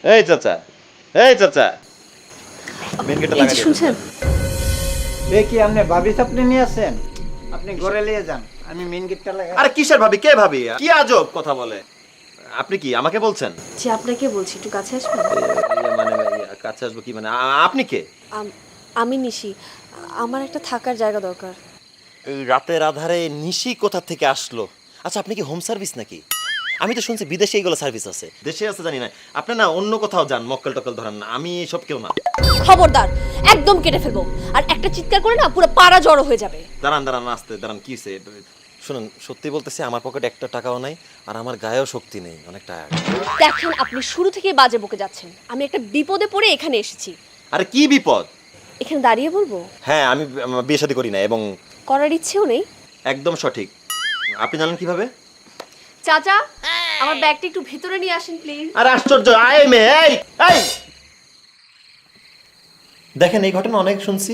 এই চাচা, এই চাচা, মেন গেটটা এই লাগাই যে দিন। শুনছেন, এ কি আপনি ভাবি আপনি নিয়ে আসেন? আপনি ঘরে নিয়ে যান, আমি মেন গেটটা লাগাই। আরে কিসের ভাবি, কে ভাবি? কি আজব কথা বলে। আপনি কি আমাকে বলছেন? যে আপনাকে বলছি একটু কাছে আসবেন। মানে কাছে আসবো কি মানে আপনি কে? আমি নিশি, আমার একটা থাকার জায়গা দরকার। এই রাতের আধারে নিশি কোথা থেকে আসলো? আচ্ছা, আপনি কি হোম সার্ভিস নাকি? আমি তো শুনছি বিদেশে এইগুলো সার্ভিস আছে, দেশে আছে জানি না। আপনি না অন্য কোথাও যান, মক্কেল টক্কেল ধরেন না, আমি এসব কেউ না। খবরদার, একদম কেটে ফেলবো, আর একটা চিৎকার করে না পুরো পাড়া জড়ো হয়ে যাবে। দাঁড়ান দাঁড়ান, আসতে দাঁড়ান, কি হয়েছে? শুনুন, সত্যি বলতেছি, আমার পকেটে একটা টাকাও নাই, আর আমার গায়েও শক্তি নেই, অনেক টায়ার্ড। দেখেন, আপনি শুরু থেকেই বাজে বকে যাচ্ছেন। আমি একটা বিপদে পড়ে এখানে এসেছি। আরে কি বিপদ? এখানে দাঁড়িয়ে বলবো? হ্যাঁ, আমি বিয়ে শাদী করি না, এবং করার ইচ্ছেও নেই। একদম সঠিক। আপনি জানেন কিভাবে? চাচা, আমার ব্যাগটা একটু ভিতরে নিয়ে আসেন প্লিজ। আরে আশ্চর্য, আয় মে, এই এই দেখেন, এই ঘটনা অনেক শুনছি,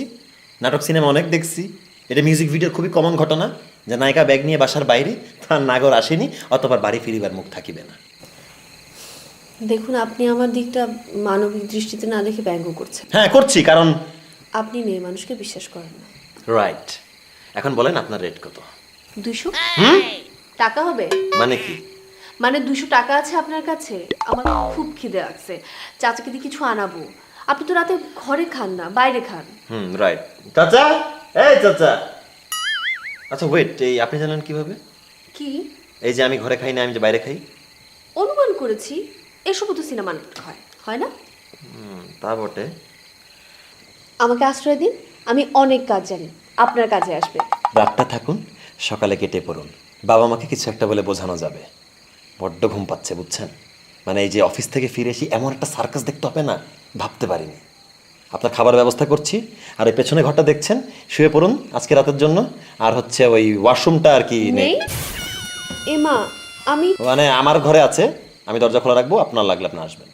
নাটক সিনেমা অনেক দেখছি। এটা মিউজিক ভিডিওর খুবই কমন ঘটনা, যে নায়িকা ব্যাগ নিয়ে বাসার বাইরে, তার নাগর আসেনি, অতঃপর বাড়ি ফিরিবার মুখ থাকিবে না। দেখুন, আপনি আমার দিকটা মানবিক দৃষ্টিতে না দেখে ব্যঙ্গ করছেন। হ্যাঁ করছি, কারণ আপনি মেয়ে মানুষকে বিশ্বাস করেন না। রাইট। এখন বলেন আপনার রেট কত? 200 টাকা হবে? মানে কি? মানে 200 টাকা আছে আপনার কাছে? আমার খুব খিদে লাগছে, চাচাকে দিয়ে কিছু আনাবো। আপনি তো রাতে ঘরে খান না, বাইরে খান। রাইট। চাচা, এই চাচা। আচ্ছা ওয়েট, এই আপনি জানেন কিভাবে? কি? এই যে আমি ঘরে খাই না, আমি যে বাইরে খাই। অনুমান করেছি, এসবও তো সিনেমা নাটক হয়, হয় না? তা বটে। আমাকে আশ্রয় দিন, আমি অনেক কাজ জানি, আপনার কাজে আসবে। রাতটা থাকুন, সকালে কেটে পড়ুন, বাবা মাকে কিছু একটা বলে বোঝানো যাবে। বড্ড ঘুম পাচ্ছে বুঝছেন, মানে এই যে অফিস থেকে ফিরে এসে এমন একটা সার্কাস দেখতে হবে না, ভাবতে পারিনি। আপনার খাবার ব্যবস্থা করছি, আর ওই পেছনে ঘরটা দেখছেন, শুয়ে পড়ুন আজকে রাতের জন্য। আর হচ্ছে ওই ওয়াশরুমটা আর কি নেই, নেই? এমা, আমি মানে আমার ঘরে আছে, আমি দরজা খোলা রাখবো, আপনার লাগলে আপনি আসবেন।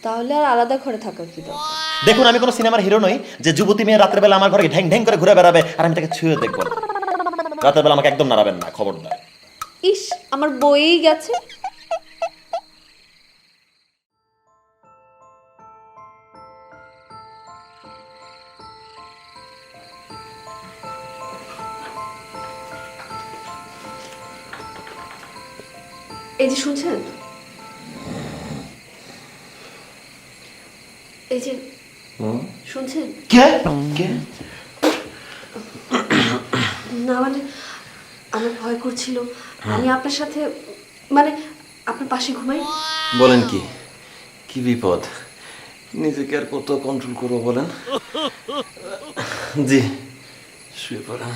তাহলে আর আলাদা ঘরে থাকার কি দরকার? দেখুন, আমি কোনো সিনেমার হিরো নই যে যুবতী মেয়ে রাতের বেলা আমার ঘরে ঢ্যাং ঢ্যাং করে ঘুরে বেড়াবে আর আমি তাকে ছুঁয়ে দেখবো না। রাতের বেলা আমাকে একদম নাড়াবেন না, খবরদার। ইস, আমার বইই গেছে। এই যে শুনছেন, এই যে শুনছেন? কে কে? না মানে, আমার ভয় করছিল, আমি আপনার সাথে মানে আপনার পাশে ঘুমাই। বলেন কি? কি বিপদ? নিজেকে আর কত কন্ট্রোল করবো বলেন? জি, শুয়ে পড়া।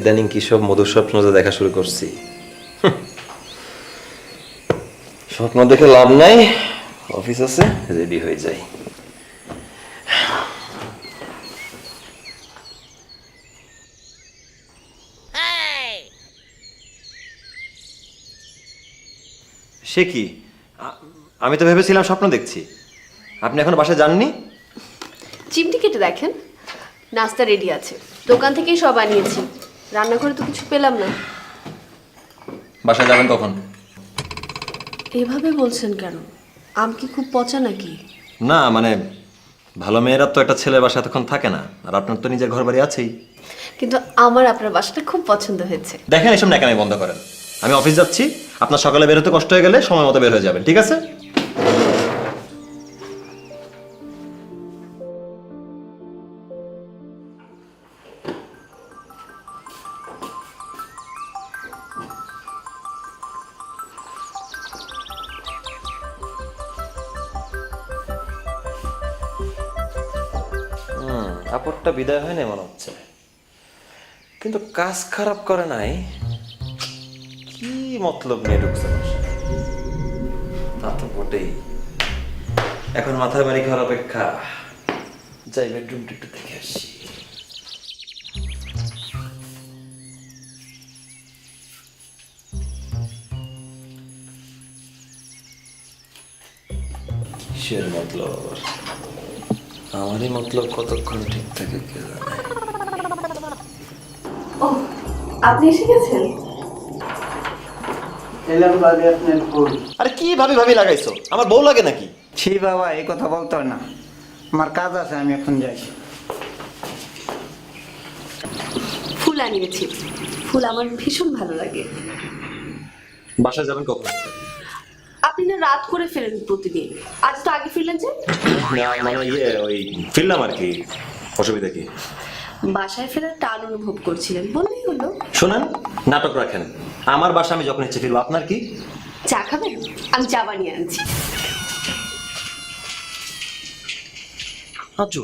ইদানিং কি সব মধুর স্বপ্ন যে দেখা শুরু করছি। স্বপ্ন দেখে লাভ নাই, অফিস আছে, রেডি হয়ে যাই। সে কি? আমি তো ভেবেছিলাম স্বপ্ন দেখছি। আপনি এখন বাসায় যাননি? চিমটি কেটে দেখেন, নাস্তা রেডি আছে, দোকান থেকেই সব আনিয়েছি। রান্নাঘরে তো কিছু পেলাম না। বাসায় যাবেন কখন? এভাবে বলছেন কেন? আম কি খুব পচা নাকি? না মানে, ভালো মেয়েরা তো একটা ছেলের বাসায় এতক্ষণ থাকে না, আর আপনার তো নিজের ঘর বাড়ি আছেই। কিন্তু আমার আপনার বাসাটা খুব পছন্দ হয়েছে। দেখেন, এসব ন্যাকামি বন্ধ করেন। আমি অফিস যাচ্ছি, আপনার সকালে বেরোতে কষ্ট হয়ে গেলে সময় মতো বের হয়ে যাবেন, ঠিক আছে? কাপড়টা বিদায় হয় না মনে হচ্ছে, কিন্তু কাজ খারাপ করে নাই। মতলব নিয়ে ঢুকছে বাসায়? তা তো বটেই। এখন মাথায় বাড়ি খাওয়ার অপেক্ষা, যাই বেডরুমটা একটু দেখে আসি। কিসের মতলব? আমারই মতলব কতক্ষণ ঠিক থাকে কে জানে। ও, আপনি এসে গেছেন? এলাম ভাবি আপনার ফুল। আরে কি ভাবি ভাবি লাগাইছো? আমার বউ লাগে নাকি? ছি বাবা, এই কথা বলতে হয় না। আমার কাজ আছে, আমি এখন যাই। ফুল আনিয়েছি। ফুল আমার ভীষণ ভালো লাগে। বাসায় যাবেন কখন? আপনি না রাত করে ফেরেন প্রতিদিন, আজ তো আগে ফিরলেন যে? মানে ওই ফিরলাম আর কি, অসুবিধা কি? বাসায় ফেরার টান অনুভব করছিলেন, বললেই হলো। শোনেন, নাটক রাখেন। আমার বাসা আমি যখন ইচ্ছে ফিরবো, আপনার কি? চা খাবেন? আমি চা বানিয়ে আনছি। আজু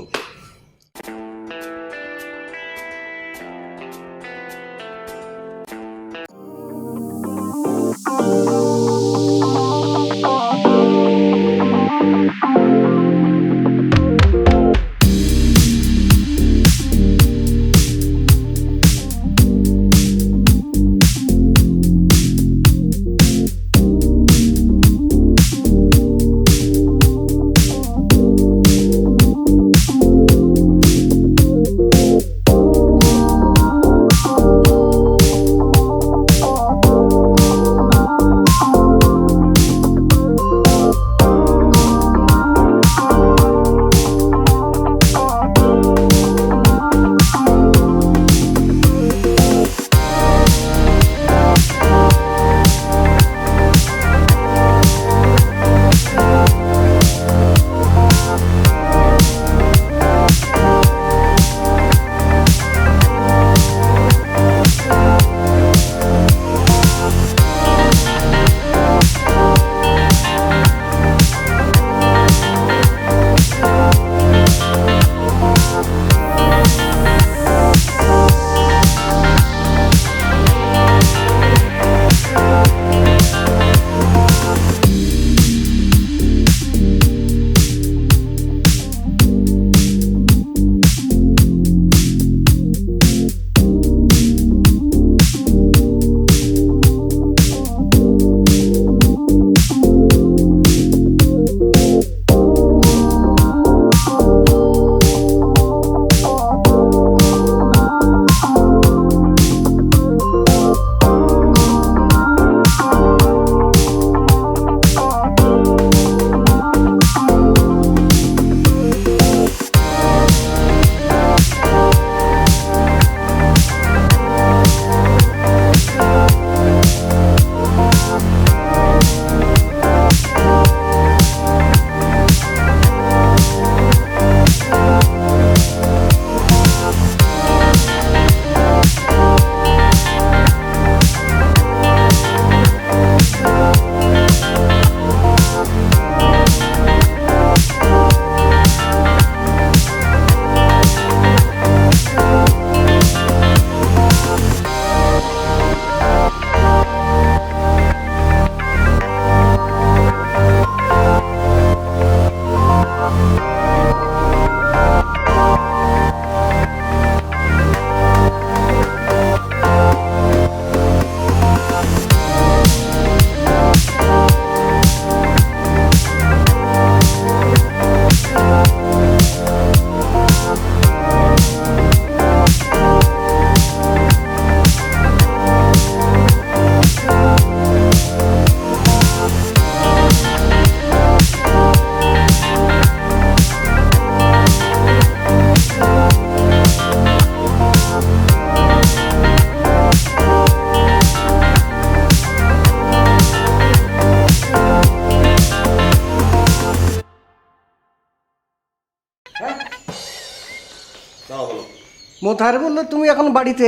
মোতাহার বললো তুমি এখন বাড়িতে,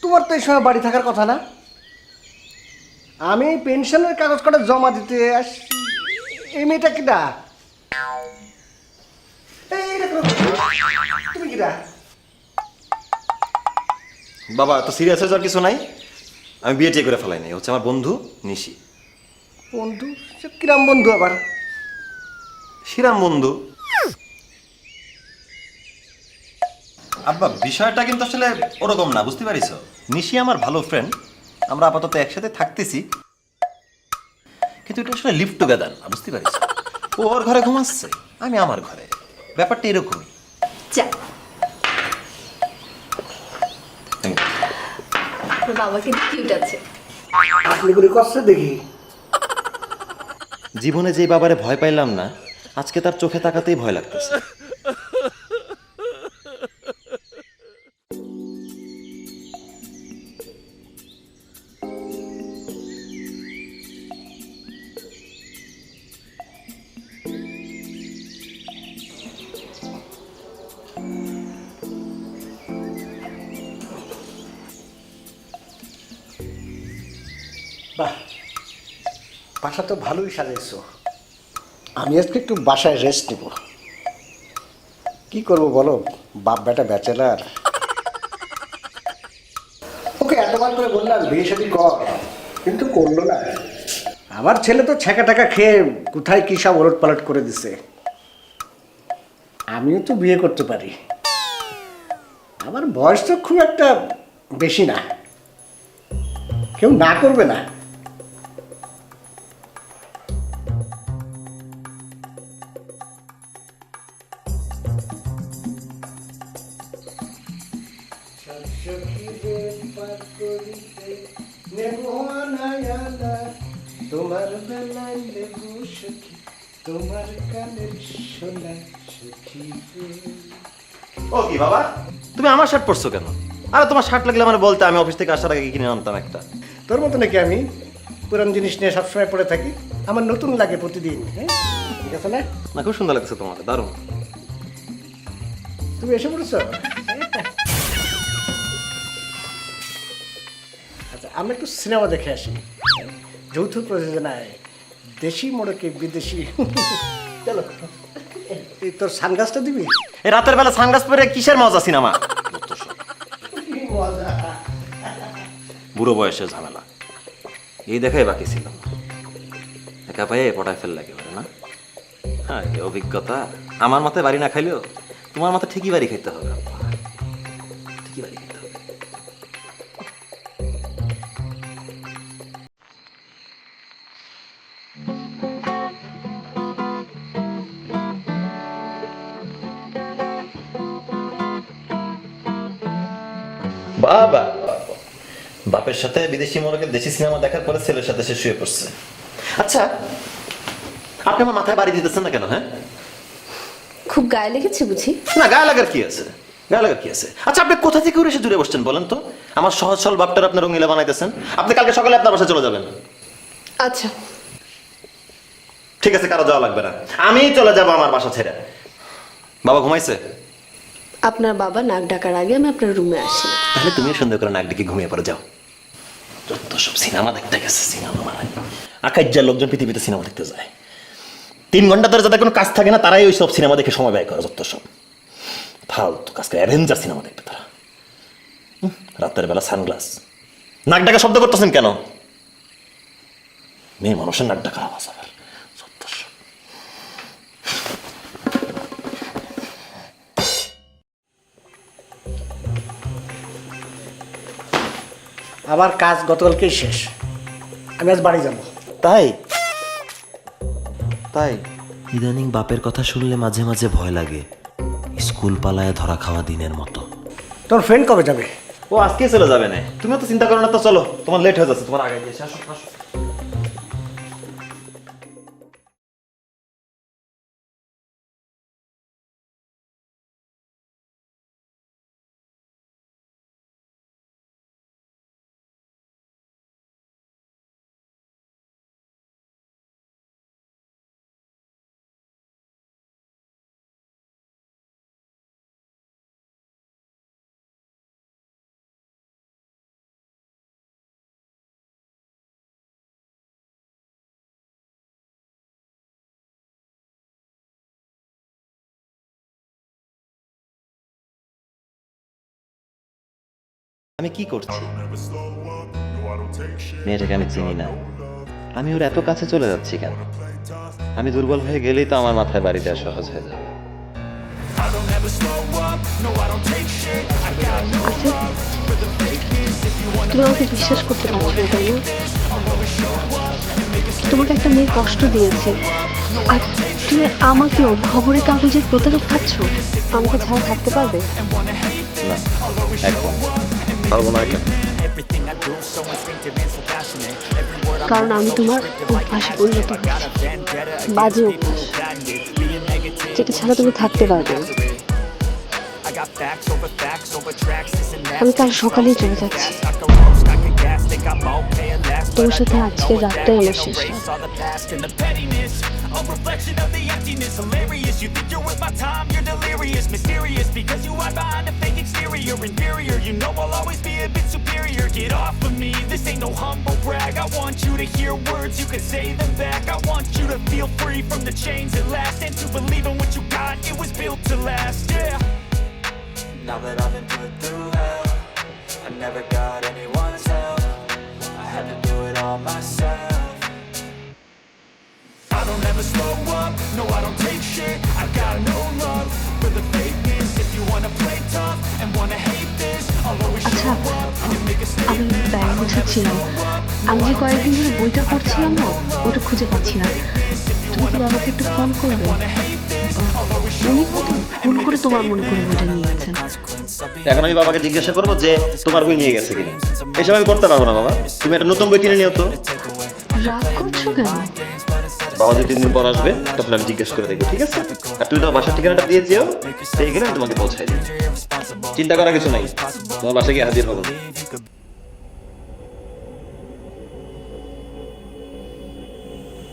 তোমার তো এই সময় বাড়ি থাকার কথা না। আমি পেনশনের কাগজ কটা জমা দিতে আসছি। এই মেয়েটা কিটা? তুমি কিটা? বাবা, তো সিরিয়াস হয়ে যাওয়ার কিছু নাই। আমি বিয়ে টিয়ে করে ফেলাই নাই, হচ্ছে আমার বন্ধু নিশি। বন্ধু? সে কিরাম বন্ধু আবার? শ্রীরাম বন্ধু। আব্বা বিষয়টা কিন্তু আসলে ওরকম না, বুঝতে পারিস? নিশি আমার ভালো ফ্রেন্ড, আমরা আপাতত একসাথে থাকতেছি, কিন্তু এটা আসলে লিভ টুগেদার না, বুঝতে পারিস? ও ওর ঘরে ঘুমাচ্ছে, আমি আমার ঘরে, ব্যাপারটা এরকমই। যা, তোর বাবা কিন্তু কিউট আছে। আপনি করে করছে দেখি। জীবনে যে বাবারে ভয় পাইলাম না, আজকে তার চোখে তাকাতেই ভয় লাগতেছে। বাহ, বাসা তো ভালোই সাজাইছো। আমি আজকে একটু বাসায় রেস্ট নেব। কি করব বলো, বাপ বেটা ব্যাচেলার। ওকে এতবার করে বললাম বিয়ে শাদী কর, কিন্তু করলো না। আমার ছেলে তো ছ্যাঁকা টাকা খেয়ে কোথায় কি সব ওলট পালট করে দিছে। আমিও তো বিয়ে করতে পারি, আমার বয়স তো খুব একটা বেশি না, কেউ না করবে না। তোমার বেলায় লেবু সখী, তোমার কানের সোনা সখী। ও কি বাবা, তুমি আমার শার্ট পরছো কেন? আরে তোমার শার্ট লাগলে আমার বলতে, আমি অফিস থেকে আসার আগে কিনে আনতাম একটা। তোর মতো নাকি আমি পুরান জিনিস নিয়ে সবসময় পড়ে থাকি? আমার নতুন লাগে প্রতিদিন। হ্যাঁ, ঠিক আছে না? না, খুব সুন্দর লাগছে তোমাকে, দারুণ। তুমি এসে পড়েছ? আচ্ছা, আমরা একটু সিনেমা দেখে আসি, যৌথ প্রযোজনায়, দেশি মোড়কে বিদেশি। চলো, এই তোর সানগ্লাসটা দিবি? এই রাতের বেলা সানগ্লাস পরে কিসের মজা সিনেমা? মজা। বুড়ো বয়সে ঝামেলা, এই দেখাই বাকি ছিল। একা পায়ে পটায় ফেল লাগে না? হ্যাঁ, এই অভিজ্ঞতা আমার মাথায় বাড়ি না খাইলেও তোমার মাথায় ঠিকই বাড়ি খাইতে হবে, ঠিকই বাড়ি খাইতে হবে। বাবা, বাপের সাথে বিদেশি মোড়কে দেশি সিনেমা দেখার পরে ছেলের সাথে সে শুয়ে পড়ছে। আচ্ছা, আপনি আমার মাথায় বাড়ি দিতেছেন না কেন? হ্যাঁ, খুব গায়ে লেগেছে বুঝি? না, গায়ে লাগার কি আছে, গায়ে লাগার কি আছে? আচ্ছা, আপনি কোথা থেকে উড়ে এসে জুড়ে বসছেন বলেন তো? আমার সহজ সরল বাপটার আপনি রঙিলা বানাইতেছেন। আপনি কালকে সকালে আপনার বাসায় চলে যাবেন। আচ্ছা, ঠিক আছে, কারো যাওয়া লাগবে না, আমি চলে যাব আমার বাসা ছেড়ে। বাবা ঘুমাইছে? আপনার বাবা নাক ডাকার আগে আমি আপনার রুমে আসি না। তাহলে তুমিও সুন্দর করে নাক ডেকে ঘুমিয়ে পড়ে যাও। যত সব সিনেমা দেখতে গেছে, সিনেমা মানে আকাশ যা লোকজন পৃথিবীতে সিনেমা দেখতে যায়, 3 ঘন্টা ধরে যাদের কোনো কাজ থাকে না, তারাই ওই সব সিনেমা দেখে সময় ব্যয় করে। যত সব ফালতু কাজ করে, অ্যাভেঞ্জার সিনেমা দেখবে তারা। রাতের বেলা সানগ্লাস, নাক ডাকা শব্দ করতেছেন কেন? মেয়ে মানুষের নাক ডাকার আওয়াজ আবার। যত সব। আমার কাজ গতকালকেই শেষ, আমি আজ বাড়ি যাব। তাই তাই ইদানিং বাপের কথা শুনলে মাঝে মাঝে ভয় লাগে, স্কুল পালায় ধরা খাওয়া দিনের মতো। তোর ফ্রেন্ড কবে যাবে? ও আজকে চলে যাবে না, তুমি তো চিন্তা করো না তো। চলো, তোমার লেট হয়ে যাচ্ছে, তোমার আগে দিয়ে আসো, আসো। আমি কি করছি? মেয়েটাকে আমি চিনি না, আমি ওর এত কাছে চলে যাচ্ছি কেন? আমি দুর্বল হয়ে গেলেই তো আমার মাথায় বাড়ি দেওয়া সহজ হয়ে যাবে। আসিফ, তুমি আমাকে বিশ্বাস করতে পারছো না, তাই না? তোমাকে একটা মেয়ে কষ্ট দিয়েছে, আর তুমি আমাকেও খবরের কাগজের প্রতারক খাচ্ছ। আমাকে ছাড়া থাকতে পারবে? না, একদম পারবো না কেন? কারণ আমি তোমার অভ্যাসে পরিণত হচ্ছি, বাজে অভ্যাস, যেটা ছাড়া তুমি থাকতে পারবে না। আমি কাল সকালেই চলে যাচ্ছি। তোমার সাথে আজকের রাতটাই আমার শেষ রাত। A reflection of the emptiness, hilarious. You think you're worth my time, you're delirious, mysterious because you hide behind a fake exterior, inferior. You know I'll always be a bit superior. Get off of me, this ain't no humble brag. I want you to hear words, you can say them back. I want you to feel free from the chains that last, and to believe in what you got, it was built to last, yeah. Now that I've been put through hell, I never got anyone's help. I had to do it all myself. I don't ever slow up, no I don't take shit. I got no love for the fakeness. If you wanna play tough and wanna hate this, I'll always show up and make a আমি statement. Bag গুছাচ্ছিলাম, আমি যে কয়েকদিন ধরে বইটা পড়ছিলাম না, ওটা খুঁজে পাচ্ছি না। তুমি কি বাবাকে একটু ফোন করবে? উনি কত ভুল করে তোমার মনে করে বইটা নিয়ে গেছেন। এখন আমি বাবাকে জিজ্ঞাসা করবো যে তোমার বই নিয়ে গেছে কিনা? এসব আমি করতে পারবো না বাবা, তুমি একটা নতুন বই কিনে নিও তো। রাগ করছো কেন? বাবা যে 3 দিন পর আসবে তখন আমি জিজ্ঞেস করে দেখবো, ঠিক আছে? আর তুমি তোমার বাসার ঠিকানাটা দিয়ে যেও, সেই গেলে আমি তোমাকে পৌঁছাই দিই। চিন্তা করার কিছু নাই, তোমার বাসায় গিয়ে হাজির হবো।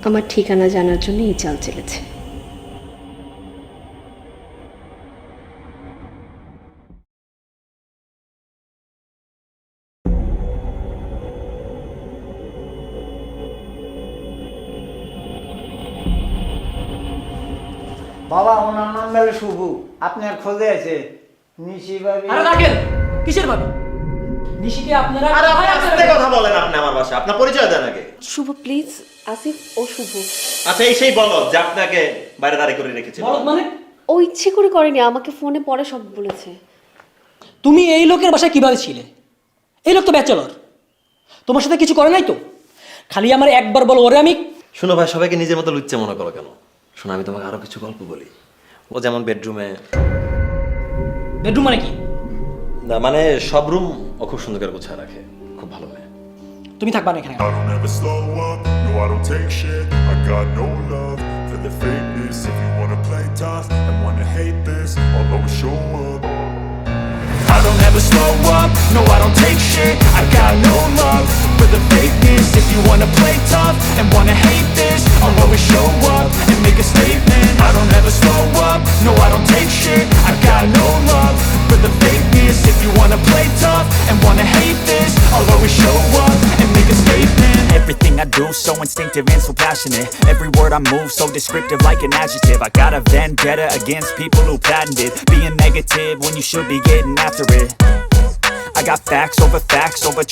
আমার ঠিকানা জানার জন্য এই চাল চেলেছে। বাবা, ওনার নাম হলো শুভ, আপনার খোঁজে আছে নিশি ভাবি। আরে রাখেন, কিসের ভাবি? নিশিকে আপনারা আরে আপনি আস্তে কথা বলেন, আপনি আমার বাসায় আপনার পরিচয় দেন আগে। শুভ প্লিজ, আসিফ ও শুভ। আচ্ছা এই সেই বলো যে আপনাকে বাইরে দাঁড়ি করে রেখেছিল। বলদ মানে? ও ইচ্ছে করে করেনি, আমাকে ফোনে পরে সব বলেছে। তুমি এই লোকের বাসায় কিভাবে ছিলে? এই লোক তো ব্যাচেলর, তোমার সাথে কিছু করে নাই তো? খালি আমার একবার বলো, ওরে আমি। শোনো ভাই, সবাইকে নিজের মতো লুচ্চে মনে করো কেন? শোনো, আমি তোমাকে আরো কিছু গল্প বলি। ও যেমন বেডরুমে, বেডরুম মানে কি? না মানে সব রুম ও খুব সুন্দর করে গুছিয়ে রাখে, খুব ভালো মেয়ে। তুমি থাকবা না এখানে। I don't ever slow up, no I don't take shit. I got no love for the fakeness. If you wanna play tough and wanna hate this, I'll always show up. I don't ever slow up, no I don't take shit. I got no love for the fakeness. If you wanna play tough and wanna hate this, I'll always show up and make a statement. I don't ever slow up, no I don't take shit. I got no love for the fakeness. If you wanna play tough and wanna hate this, I'll always show up and make a statement. Everything I do so instinctive and so passionate. Every word I move so descriptive like an adjective. I got a vendetta against people who patented being negative when you should be getting after it. I got facts over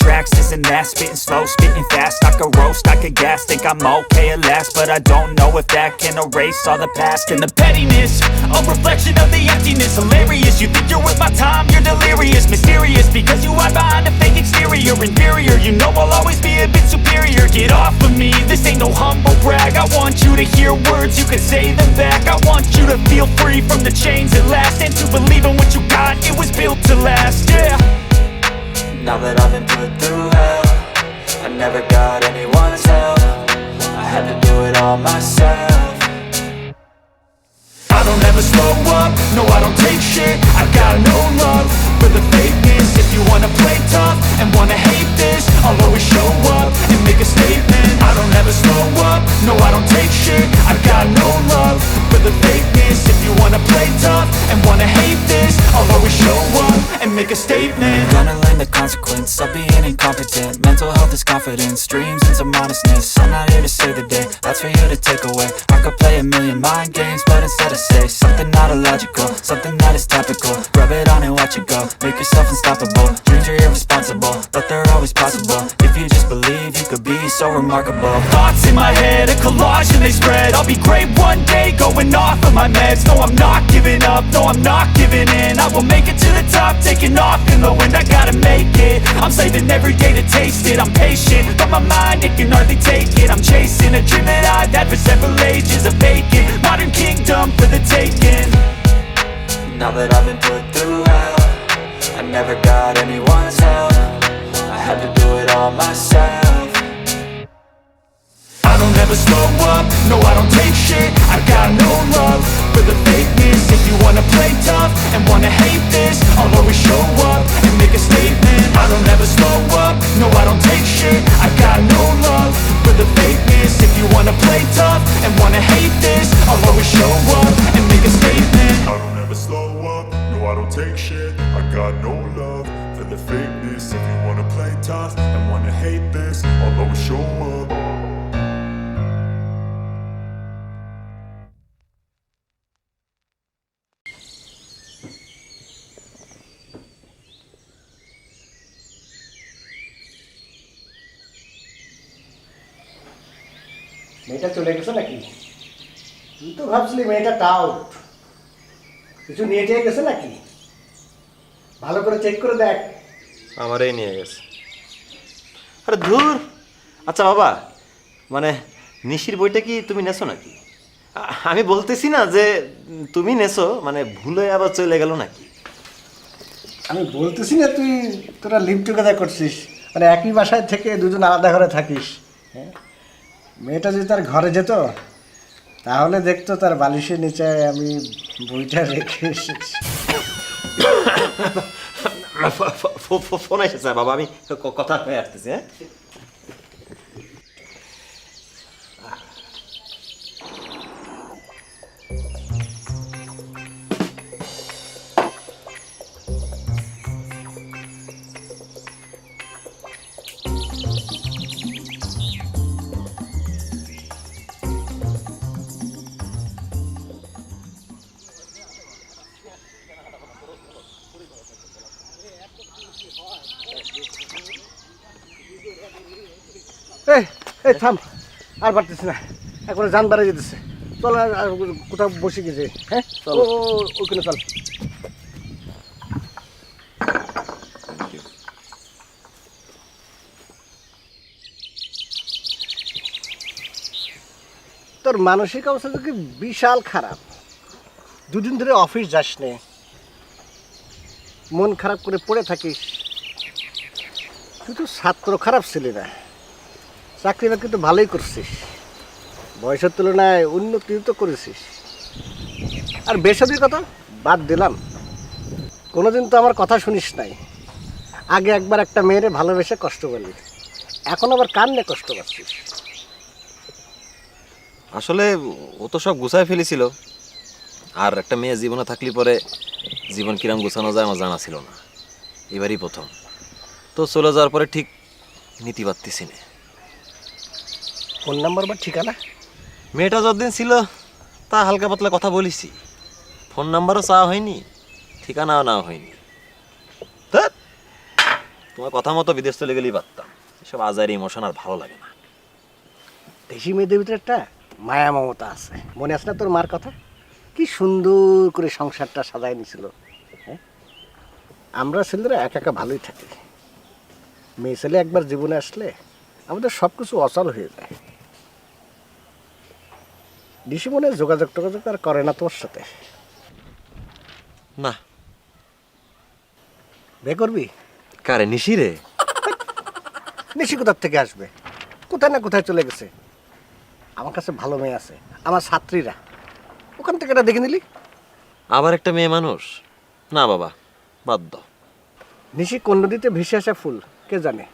tracks, this and that. Spitting slow, spitting fast. I could roast, I could gas. Think I'm okay at last, but I don't know if that can erase all the past. And the pettiness, a reflection of the emptiness. Hilarious, you think you're worth my time, you're delirious. Mysterious, because you hide behind a fake exterior. Inferior, you know I'll always be a bit superior. Get off of me, this ain't no humble brag. I want you to hear words, you can say them back. I want you to feel free from the chains that last, and to believe in what you got, it was built to last, yeah. Now that I've been put through hell, I never got anyone's help. I had to do it all myself. I don't ever slow up, no I don't take shit. I got no love for the fakeness. If you wanna play tough and wanna hate this, I'll always show up and make a statement. I don't ever slow up, no I don't take shit. I got no love for the fakeness. If you wanna play tough and wanna hate this, I'll always show up and make a statement. Gonna learn the consequence of being incompetent. Mental health is confidence, dreams and some honestness. I'm not here to save the day, that's for you to take away. I could play a million mind games, but instead I say something not illogical, something that is topical. Rub it on and watch it go, make yourself unstoppable. Dreams are irresponsible, but they're always possible if you just so remarkable. Thoughts in my head, a collage and they spread. I'll be great one day, going off of my meds. No, I'm not giving up, no, I'm not giving in. I will make it to the top, taking off in the wind. I gotta make it, I'm saving every day to taste it. I'm patient, but my mind, it can hardly take it. I'm chasing a dream that I've had for several ages. A vacant, modern kingdom for the taking. Now that I've been put through hell, I never got anyone's help. I had to do it all myself. I don't ever slow up, no I don't take shit. I got no love for the fakeness. If you wanna play tough and wanna hate this, I'll always show up and make a statement. I don't ever slow up, no I don't take shit. I got no love for the fakeness. If you wanna play tough and wanna hate this, I'll always show up and make a statement. I don't ever slow up, no I don't take shit. I got no love for the fakeness. If you wanna play tough and wanna hate this, I'll always show up. মেয়েটা চলে গেছে নাকি? তুই তো ভাবছিলি মেয়েটা tout, কিছু নিয়ে টেয়ে গেছে নাকি? ভালো করে চেক করে দেখ। আমারই নিয়ে গেছে। আরে ধুর। আচ্ছা বাবা, মানে নিশির বইটা কি তুমি নেছো নাকি? আমি বলতেছি না যে তুমি নেছো, মানে ভুলে আবার চলে গেল নাকি? আমি বলতেছি না তুই তোরা লিভ টুগেদার করছিস, মানে একই বাসায় থেকে দুজন আলাদা ঘরে থাকিস। হ্যাঁ, মেয়েটা যদি তার ঘরে যেত তাহলে দেখতো তার বালিশের নিচে আমি বইটা রেখে এসেছি। ফোন এসেছে বাবা, আমি কথা হয়ে আসতেছি। হ্যাঁ এই থাম, আর পারতেছি না, এখন যান বেড়ে যেতেছে। চল আর কোথাও বসে গেছে। হ্যাঁ চল, ওখানে চল। তোর মানসিক অবস্থা তো কি বিশাল খারাপ। দুদিন ধরে অফিস যাস নে, মন খারাপ করে পড়ে থাকিস। তুই তো ছাত্র খারাপ ছিলি না, চাকরি বাকরি তো ভালোই করছিস, বয়সের তুলনায় উন্নতি তো করেছিস। আর বেসরকারি কথা বাদ দিলাম, কোনোদিন তো আমার কথা শুনিস নাই। আগে একবার একটা মেয়েরে ভালোবেসে কষ্ট করলি, এখন আবার কান নিয়ে কষ্ট পাচ্ছিস। আসলে ও তো সব গুছায় ফেলেছিল, আর একটা মেয়ে জীবনে থাকলে পরে জীবন কিরম গুছানো যায় আমার জানা ছিল না। এবারই প্রথম তো চলে যাওয়ার পরে ঠিক নীতি পারতেছি না। ফোন নাম্বার বা ঠিকানা? মেয়েটা যতদিন ছিল তা হালকা পাতলা কথা বলেছি, ফোন নাম্বারও চাওয়া হয়নি, ঠিকানাও নেওয়া হয়নি। ধ্যাৎ, তোমার কথা মতো বিদেশ চলে গেলেই পারতাম। এসব আজার ইমোশন আর ভালো লাগে না। দেশি মেয়েদের ভিতরে একটা মায়া মমতা আছে, মনে আছে না তোর মার কথা? কি সুন্দর করে সংসারটা সাজায় নিছিল। হ্যাঁ, আমরা ছেলেরা একা একা ভালোই থাকি, মেয়ে ছেলে একবার জীবনে আসলে আমাদের সব কিছু অচল হয়ে যায়। ডিসি মনে যোগাযোগ টোগাযোগ আর করে না তোর সাথে? না। বে করবি? কারে? নিশি রে? নিশি কোথার থেকে আসবে? কোথায় না কোথায় চলে গেছে। আমার কাছে ভালো মেয়ে আছে, আমার ছাত্রীরা, ওখান থেকে এটা দেখে নিলি। আবার একটা মেয়ে মানুষ? না বাবা, বাদ দাও। নিশি কোন নদীতে ভেসে আসা ফুল কে জানে।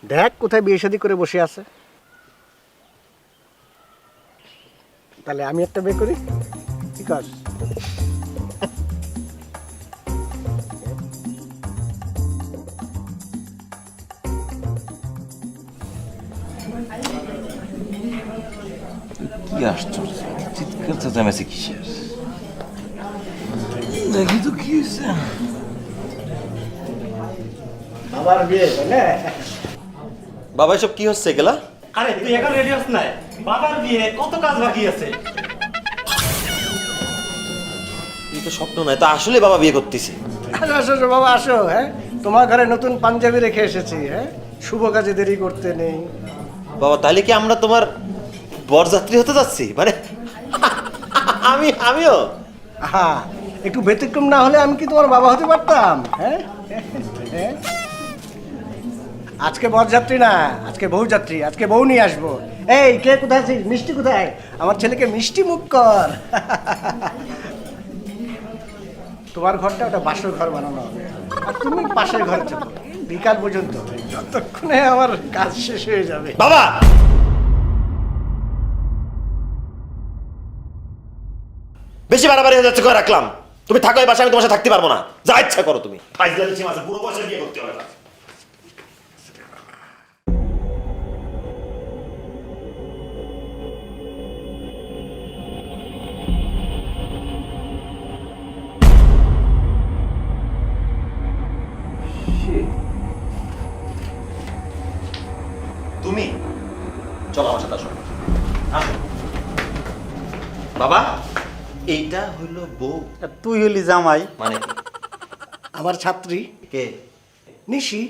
দেখ কোথায় বিয়ে শাদী করে বসে আছে। তাহলে আমি একটা বিয়ে করি, ঠিক আছে? কি আশ্চর্য, চিৎকার চেঁচামেচি কিসের? দেখি তো কি হয়েছে। বাবার বিয়ে, তাই না? বাবা এসব কি হচ্ছে গেলা? আরে তুই এখন রেডি হস না, বাবার বিয়ে কত কাজ বাকি আছে। এই তো স্বপ্ন নয়, তা আসলে বাবা বিয়ে করতেছে। আসো আসো আসো বাবা আসো, হ্যাঁ তোমার ঘরে নতুন পাঞ্জাবি রেখে এসেছি, হ্যাঁ শুভ কাজে দেরি করতে নেই। বাবা তাহলে কি আমরা তোমার বরযাত্রী হতে যাচ্ছি? মানে আমিও হ্যাঁ, একটু ব্যতিক্রম না হলে আমি কি তোমার বাবা হতে পারতাম? হ্যাঁ হ্যাঁ? আজকে বরযাত্রী না, আজকে বউযাত্রী, আজকে বউ নিয়ে আসবো। এই কে কোথায় আছিস? মিষ্টি কোথায়? আমার ছেলেকে মিষ্টি মুখ কর। তোমার ঘরটা ওটা বাসর ঘর বানানো হবে, আর তুমি পাশের ঘরে চলো বিকাল পর্যন্ত, যতক্ষণে আমার কাজ শেষ হয়ে যাবে। বাবা বেশি বাড়াবাড়ি হয়ে যাচ্ছে, করে রাখলাম। তুমি থাকো এই বাসায়, আমি তোমার সাথে থাকতে পারবো না। যা ইচ্ছা করো তুমি। পুরো বছর বিয়ে করতে হবে না। তুমি চলো আমার সাথে আসো। আসো বাবা, এইটা হলো বউ। তুই হলি জামাই। মানে কি? আমার ছাত্রী কে? নিশি।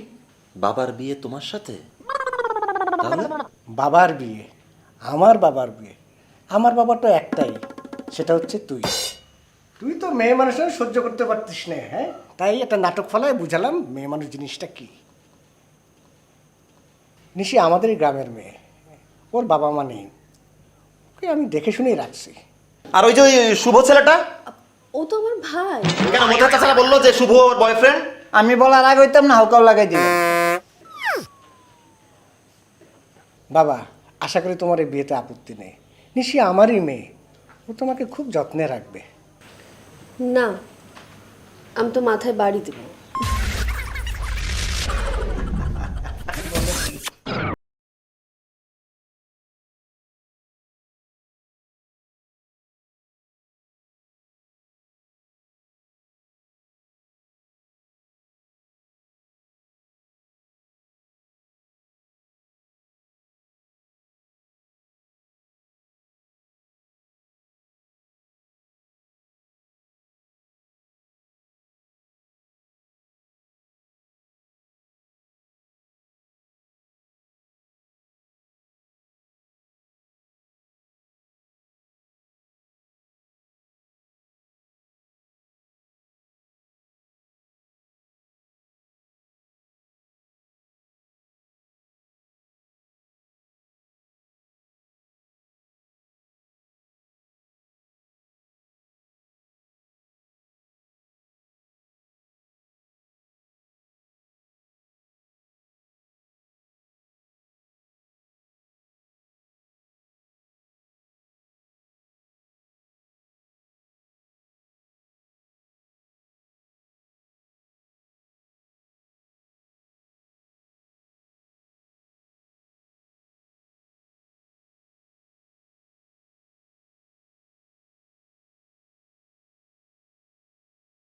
বাবার বিয়ে তোমার সাথে? তাহলে বাবার বিয়ে, আমার বাবার বিয়ে। আমার বাবা তো একটাই, সেটা হচ্ছে তুই। তুই তো মেয়ে মানুষের সহ্য করতে পারতিস না, হ্যাঁ তাই একটা নাটক ফলায় বুঝালাম মেয়ে মানুষ জিনিসটা কি। নিশি আমাদেরই গ্রামের মেয়ে, ওর বাবা মা নেই, ওকে আমি দেখে শুনেই রাখছি। আর ওই যে ওই শুভ ছেলেটা ও তো আমার ভাই। কেন মোটা চাচারা বললো যে শুভ ওর বয়ফ্রেন্ড? আমি বলার আগে হইতাম না, হাউকাও লাগাই দিল। বাবা আশা করি তোমার এই বিয়েতে আপত্তি নেই। নিশি আমারই মেয়ে, ও তোমাকে খুব যত্নে রাখবে। না, আমি তো মাথায় বাড়ি দেবো।